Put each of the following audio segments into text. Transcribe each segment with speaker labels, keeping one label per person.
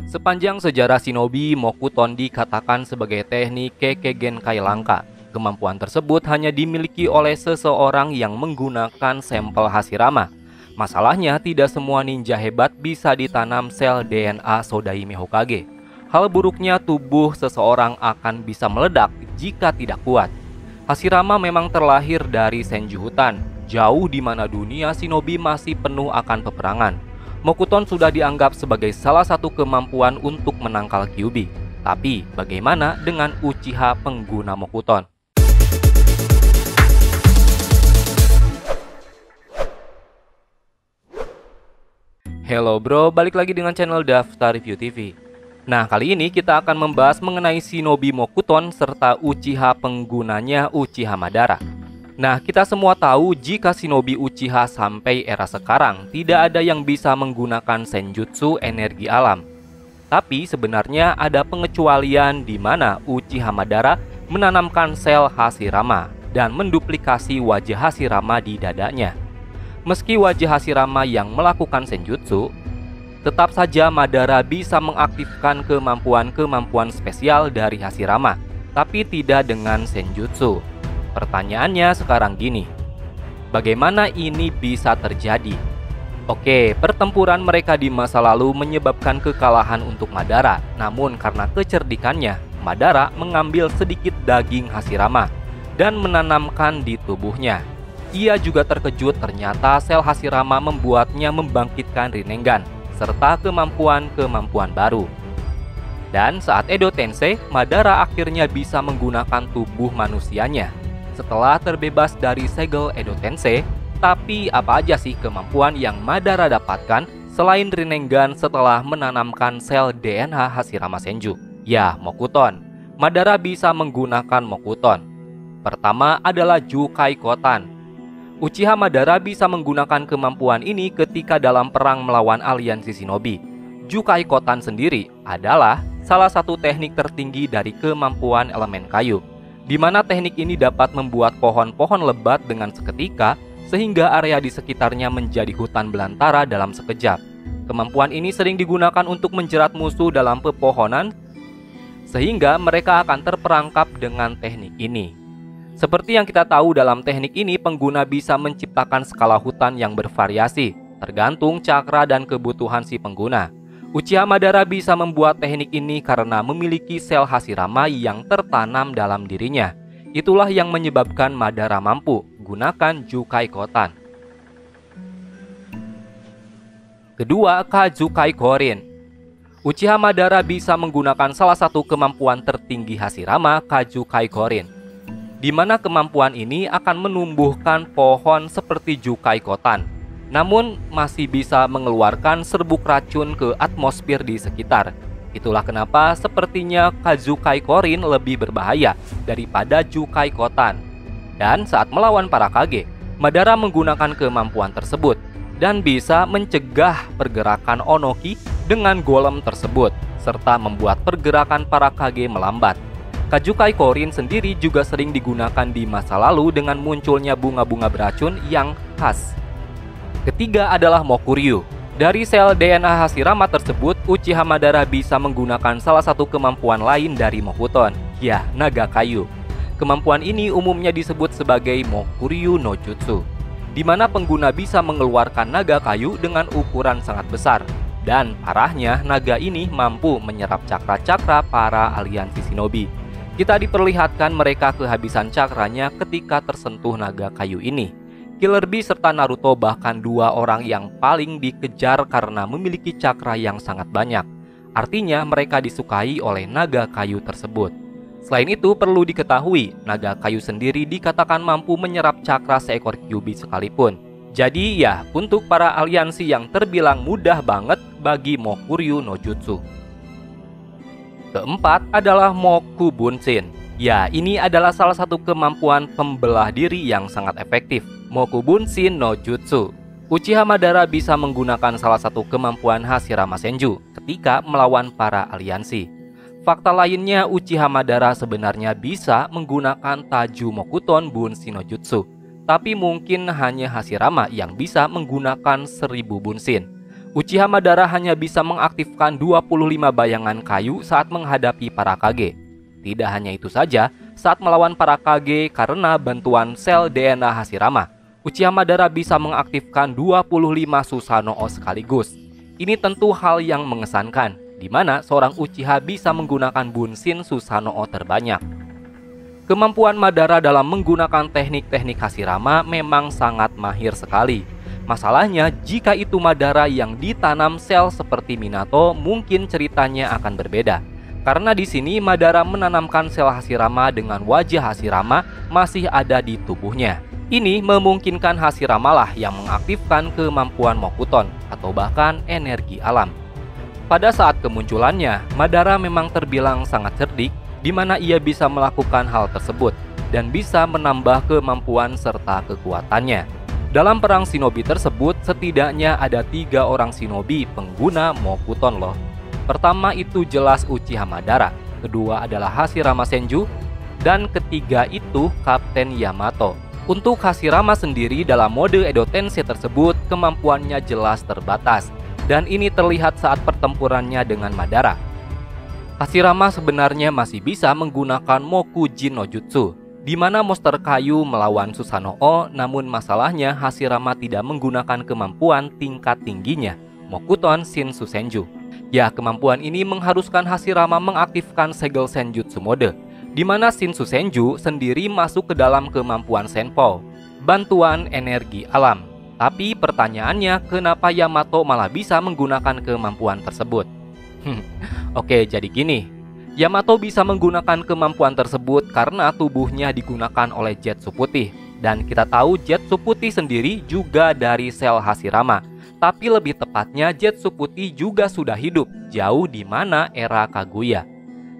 Speaker 1: Sepanjang sejarah shinobi, Mokuton dikatakan sebagai teknik Kekkei langka. Kemampuan tersebut hanya dimiliki oleh seseorang yang menggunakan sampel Hashirama. Masalahnya, tidak semua ninja hebat bisa ditanam sel DNA Sodaime Hokage. Hal buruknya, tubuh seseorang akan bisa meledak jika tidak kuat. Hashirama memang terlahir dari Senju Hutan, jauh di mana dunia shinobi masih penuh akan peperangan. Mokuton sudah dianggap sebagai salah satu kemampuan untuk menangkal Kyuubi. Tapi, bagaimana dengan Uchiha pengguna Mokuton? Hello bro, balik lagi dengan channel Daftar Review TV. Nah, kali ini kita akan membahas mengenai shinobi Mokuton serta Uchiha penggunanya, Uchiha Madara. Nah, kita semua tahu jika shinobi Uchiha sampai era sekarang tidak ada yang bisa menggunakan senjutsu energi alam. Tapi sebenarnya ada pengecualian di mana Uchiha Madara menanamkan sel Hashirama dan menduplikasi wajah Hashirama di dadanya. Meski wajah Hashirama yang melakukan senjutsu, tetap saja Madara bisa mengaktifkan kemampuan-kemampuan spesial dari Hashirama, tapi tidak dengan senjutsu. Pertanyaannya sekarang gini, bagaimana ini bisa terjadi? Oke, pertempuran mereka di masa lalu menyebabkan kekalahan untuk Madara, namun karena kecerdikannya, Madara mengambil sedikit daging Hashirama dan menanamkan di tubuhnya. Ia juga terkejut ternyata sel Hashirama membuatnya membangkitkan Rinnegan serta kemampuan-kemampuan baru. Dan saat Edo Tensei, Madara akhirnya bisa menggunakan tubuh manusianya setelah terbebas dari segel Edo Tensei. Tapi apa aja sih kemampuan yang Madara dapatkan selain Rinnegan setelah menanamkan sel DNA Hashirama Senju? Ya, Mokuton. Madara bisa menggunakan Mokuton. Pertama adalah Jukai Kotan. Uchiha Madara bisa menggunakan kemampuan ini ketika dalam perang melawan aliansi shinobi. Jukai Kotan sendiri adalah salah satu teknik tertinggi dari kemampuan elemen kayu, di mana teknik ini dapat membuat pohon-pohon lebat dengan seketika sehingga area di sekitarnya menjadi hutan belantara dalam sekejap. Kemampuan ini sering digunakan untuk menjerat musuh dalam pepohonan sehingga mereka akan terperangkap dengan teknik ini. Seperti yang kita tahu, dalam teknik ini pengguna bisa menciptakan skala hutan yang bervariasi, tergantung cakra dan kebutuhan si pengguna. Uchiha Madara bisa membuat teknik ini karena memiliki sel Hashirama yang tertanam dalam dirinya. Itulah yang menyebabkan Madara mampu gunakan Jukai Kotan. Kedua, Kajukai Korin. Uchiha Madara bisa menggunakan salah satu kemampuan tertinggi Hashirama, Kajukai Korin, di mana kemampuan ini akan menumbuhkan pohon seperti Jukai Kotan, namun masih bisa mengeluarkan serbuk racun ke atmosfer di sekitar. Itulah kenapa sepertinya Kajukai Korin lebih berbahaya daripada Jukai Kotan. Dan saat melawan para Kage, Madara menggunakan kemampuan tersebut dan bisa mencegah pergerakan Onoki dengan golem tersebut, serta membuat pergerakan para Kage melambat. Kajukai Korin sendiri juga sering digunakan di masa lalu dengan munculnya bunga-bunga beracun yang khas. Ketiga adalah Mokuryu. Dari sel DNA Hashirama tersebut, Uchiha Madara bisa menggunakan salah satu kemampuan lain dari Mokuton, ya, naga kayu. Kemampuan ini umumnya disebut sebagai Mokuryu no Jutsu, di mana pengguna bisa mengeluarkan naga kayu dengan ukuran sangat besar. Dan parahnya, naga ini mampu menyerap cakra-cakra para aliansi shinobi. Kita diperlihatkan mereka kehabisan cakranya ketika tersentuh naga kayu ini. Killer Bee serta Naruto bahkan dua orang yang paling dikejar karena memiliki cakra yang sangat banyak. Artinya mereka disukai oleh naga kayu tersebut. Selain itu perlu diketahui, naga kayu sendiri dikatakan mampu menyerap cakra seekor Kyuubi sekalipun. Jadi ya, untuk para aliansi yang terbilang mudah banget bagi Mokuryu no Jutsu. Keempat adalah Moku Bunshin. Ya, ini adalah salah satu kemampuan pembelah diri yang sangat efektif, Moku Bunshin no Jutsu. Uchiha Madara bisa menggunakan salah satu kemampuan Hashirama Senju ketika melawan para aliansi. Fakta lainnya, Uchiha Madara sebenarnya bisa menggunakan Taju Mokuton Bunshin no Jutsu, tapi mungkin hanya Hashirama yang bisa menggunakan 1000 Bunshin. Uchiha Madara hanya bisa mengaktifkan 25 bayangan kayu saat menghadapi para Kage. Tidak hanya itu saja, saat melawan para Kage karena bantuan sel DNA Hashirama, Uchiha Madara bisa mengaktifkan 25 Susanoo sekaligus. Ini tentu hal yang mengesankan, di mana seorang Uchiha bisa menggunakan Bunshin Susanoo terbanyak. Kemampuan Madara dalam menggunakan teknik-teknik Hashirama memang sangat mahir sekali. Masalahnya, jika itu Madara yang ditanam sel seperti Minato, mungkin ceritanya akan berbeda. Karena di sini Madara menanamkan sel Hashirama dengan wajah Hashirama masih ada di tubuhnya. Ini memungkinkan Hashirama lah yang mengaktifkan kemampuan Mokuton atau bahkan energi alam. Pada saat kemunculannya, Madara memang terbilang sangat cerdik, di mana ia bisa melakukan hal tersebut dan bisa menambah kemampuan serta kekuatannya. Dalam perang shinobi tersebut, setidaknya ada 3 orang shinobi pengguna Mokuton loh. Pertama itu jelas Uchiha Madara, kedua adalah Hashirama Senju, dan ketiga itu Kapten Yamato. Untuk Hashirama sendiri dalam mode Edo Tensei tersebut, kemampuannya jelas terbatas, dan ini terlihat saat pertempurannya dengan Madara. Hashirama sebenarnya masih bisa menggunakan Mokujin no Jutsu, di mana monster kayu melawan Susanoo, namun masalahnya Hashirama tidak menggunakan kemampuan tingkat tingginya, Mokuton Shinshu Senju. Ya, kemampuan ini mengharuskan Hashirama mengaktifkan segel Senjutsu mode, di mana Shinshu Senju sendiri masuk ke dalam kemampuan Senpou, bantuan energi alam. Tapi pertanyaannya, kenapa Yamato malah bisa menggunakan kemampuan tersebut? Oke, jadi gini. Yamato bisa menggunakan kemampuan tersebut karena tubuhnya digunakan oleh Zetsu Putih. Dan kita tahu Zetsu Putih sendiri juga dari sel Hashirama. Tapi lebih tepatnya Zetsu Putih juga sudah hidup jauh di mana era Kaguya.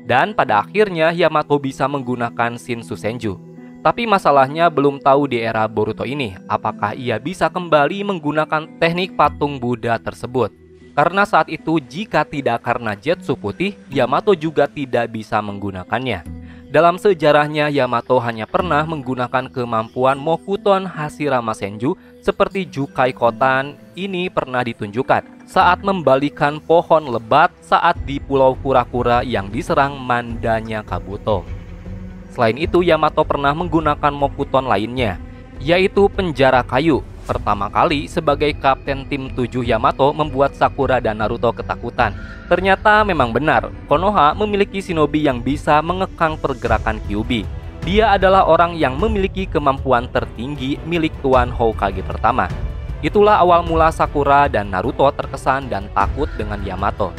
Speaker 1: Dan pada akhirnya Yamato bisa menggunakan Shinshu Senju. Tapi masalahnya belum tahu di era Boruto ini apakah ia bisa kembali menggunakan teknik patung Buddha tersebut. Karena saat itu jika tidak karena Zetsu Putih, Yamato juga tidak bisa menggunakannya. Dalam sejarahnya, Yamato hanya pernah menggunakan kemampuan Mokuton Hashirama Senju seperti Jukai Kotan. Ini pernah ditunjukkan saat membalikan pohon lebat saat di Pulau Kura-Kura yang diserang mandanya Kabuto. Selain itu, Yamato pernah menggunakan Mokuton lainnya, yaitu Penjara Kayu. Pertama kali sebagai kapten tim 7, Yamato membuat Sakura dan Naruto ketakutan. Ternyata memang benar, Konoha memiliki shinobi yang bisa mengekang pergerakan Kyuubi. Dia adalah orang yang memiliki kemampuan tertinggi milik Tuan Hokage pertama. Itulah awal mula Sakura dan Naruto terkesan dan takut dengan Yamato.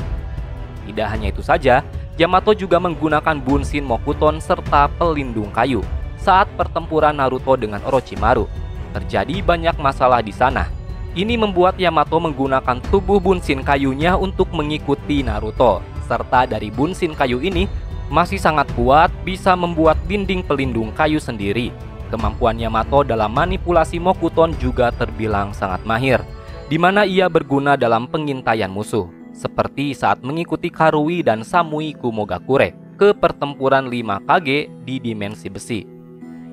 Speaker 1: Tidak hanya itu saja, Yamato juga menggunakan Bunshin Mokuton serta pelindung kayu saat pertempuran Naruto dengan Orochimaru. Terjadi banyak masalah di sana. Ini membuat Yamato menggunakan tubuh Bunshin kayunya untuk mengikuti Naruto. Serta dari Bunshin kayu ini masih sangat kuat, bisa membuat dinding pelindung kayu sendiri. Kemampuan Yamato dalam manipulasi Mokuton juga terbilang sangat mahir, di mana ia berguna dalam pengintaian musuh, seperti saat mengikuti Karui dan Samui Kumogakure ke pertempuran 5 Kage di dimensi besi.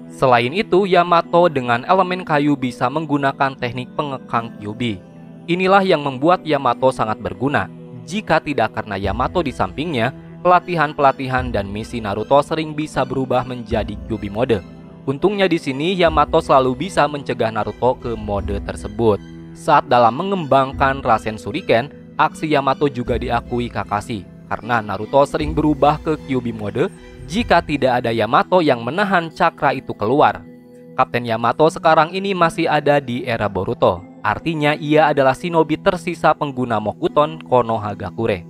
Speaker 1: Selain itu, Yamato dengan elemen kayu bisa menggunakan teknik pengekang Kyuubi. Inilah yang membuat Yamato sangat berguna. Jika tidak karena Yamato di sampingnya, pelatihan-pelatihan dan misi Naruto sering bisa berubah menjadi Kyuubi mode. Untungnya di sini Yamato selalu bisa mencegah Naruto ke mode tersebut. Saat dalam mengembangkan Rasen Shuriken, aksi Yamato juga diakui Kakashi karena Naruto sering berubah ke Kyuubi mode jika tidak ada Yamato yang menahan cakra itu keluar. Kapten Yamato sekarang ini masih ada di era Boruto. Artinya ia adalah shinobi tersisa pengguna Mokuton Konohagakure,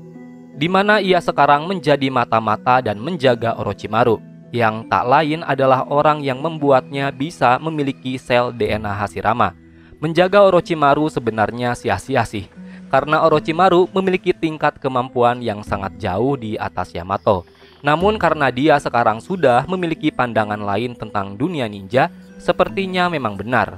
Speaker 1: di mana ia sekarang menjadi mata-mata dan menjaga Orochimaru, yang tak lain adalah orang yang membuatnya bisa memiliki sel DNA Hashirama. Menjaga Orochimaru sebenarnya sia-sia sih, karena Orochimaru memiliki tingkat kemampuan yang sangat jauh di atas Yamato. Namun karena dia sekarang sudah memiliki pandangan lain tentang dunia ninja, sepertinya memang benar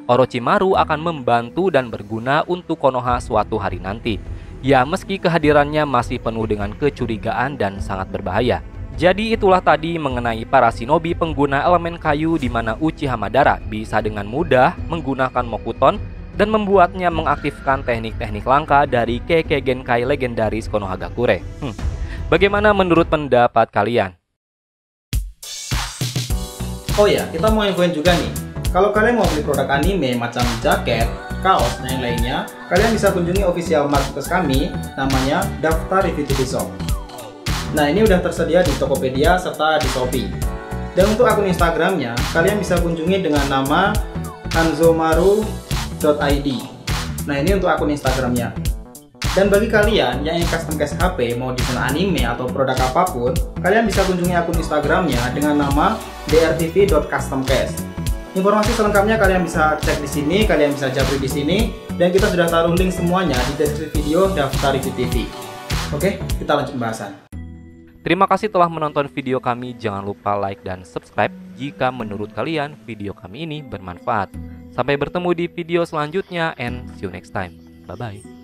Speaker 1: Orochimaru akan membantu dan berguna untuk Konoha suatu hari nanti. Ya, meski kehadirannya masih penuh dengan kecurigaan dan sangat berbahaya. Jadi itulah tadi mengenai para shinobi pengguna elemen kayu, di mana Uchiha Madara bisa dengan mudah menggunakan Mokuton dan membuatnya mengaktifkan teknik-teknik langka dari Kekkei Genkai legendaris Konohagakure. Bagaimana menurut pendapat kalian?
Speaker 2: Oh ya, kita mau infoin juga nih. Kalau kalian mau beli produk anime macam jaket, kaos, dan yang lainnya, kalian bisa kunjungi official marketplace kami, namanya Daftar Review TV Shop. Nah, ini udah tersedia di Tokopedia serta di Shopee. Dan untuk akun Instagramnya, kalian bisa kunjungi dengan nama hanzomaru.id. Nah, ini untuk akun Instagramnya. Dan bagi kalian yang ingin custom case HP, mau desain anime atau produk apapun, kalian bisa kunjungi akun Instagramnya dengan nama drtv.customcase. Informasi selengkapnya kalian bisa cek di sini, kalian bisa japri di sini, dan kita sudah taruh link semuanya di deskripsi video Daftar Review TV. Oke, kita lanjut pembahasan.
Speaker 1: Terima kasih telah menonton video kami. Jangan lupa like dan subscribe jika menurut kalian video kami ini bermanfaat. Sampai bertemu di video selanjutnya and see you next time. Bye-bye.